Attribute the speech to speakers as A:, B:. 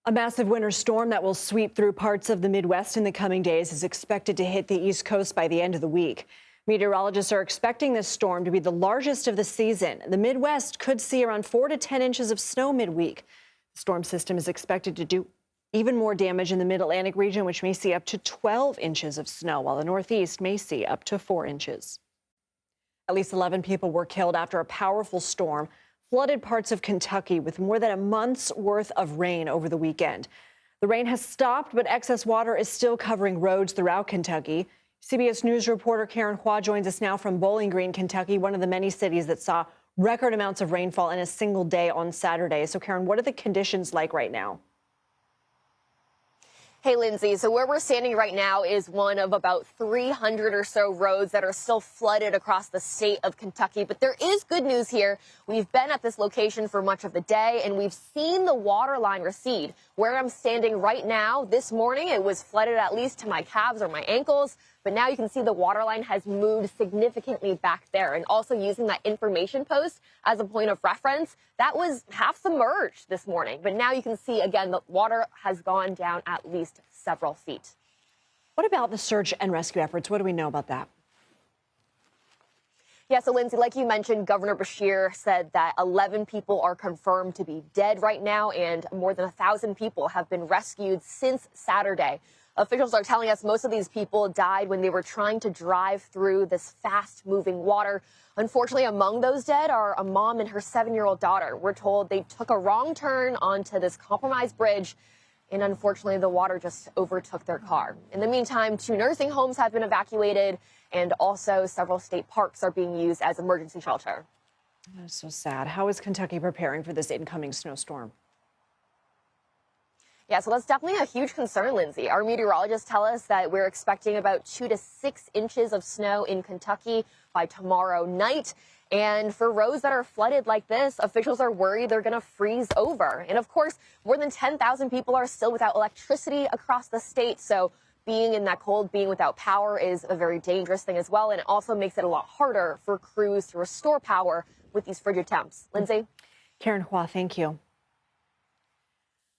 A: A massive winter storm that will sweep through parts of the Midwest in the coming days is expected to hit the East Coast by the end of the week. Meteorologists are expecting this storm to be the largest of the season. The Midwest could see around 4 to 10 inches of snow midweek. The storm system is expected to do even more damage in the Mid-Atlantic region, which may see up to 12 inches of snow, while the Northeast may see up to 4 inches. At least 11 people were killed after a powerful storm flooded parts of Kentucky with more than a month's worth of rain over the weekend. The rain has stopped, but excess water is still covering roads throughout Kentucky. CBS News reporter Karen Hua joins us now from Bowling Green, Kentucky, one of the many cities that saw record amounts of rainfall in a single day on Saturday. So, Karen, what are the conditions like right now?
B: Hey, Lindsay, so where we're standing right now is one of about 300 or so roads that are still flooded across the state of Kentucky. But there is good news here. We've been at this location for much of the day, and we've seen the water line recede. Where I'm standing right now, this morning, it was flooded at least to my calves or my ankles. But now you can see the water line has moved significantly back there. And also using that information post as a point of reference, that was half submerged this morning. But now you can see, again, the water has gone down at least several feet.
A: What about the search and rescue efforts? What do we know about that?
B: Yeah, so Lindsay, like you mentioned, Governor Beshear said that 11 people are confirmed to be dead right now, and more than 1,000 people have been rescued since Saturday. Officials are telling us most of these people died when they were trying to drive through this fast-moving water. Unfortunately, among those dead are a mom and her 7-year-old daughter. We're told they took a wrong turn onto this compromised bridge, and unfortunately, the water just overtook their car. In the meantime, 2 nursing homes have been evacuated, and also several state parks are being used as emergency shelter.
A: That's so sad. How is Kentucky preparing for this incoming snowstorm?
B: Yeah, so that's definitely a huge concern, Lindsay. Our meteorologists tell us that we're expecting about 2 to 6 inches of snow in Kentucky by tomorrow night. And for roads that are flooded like this, officials are worried they're going to freeze over. And of course, more than 10,000 people are still without electricity across the state. So being in that cold, being without power is a very dangerous thing as well. And it also makes it a lot harder for crews to restore power with these frigid temps. Lindsay?
A: Karen Hua, thank you.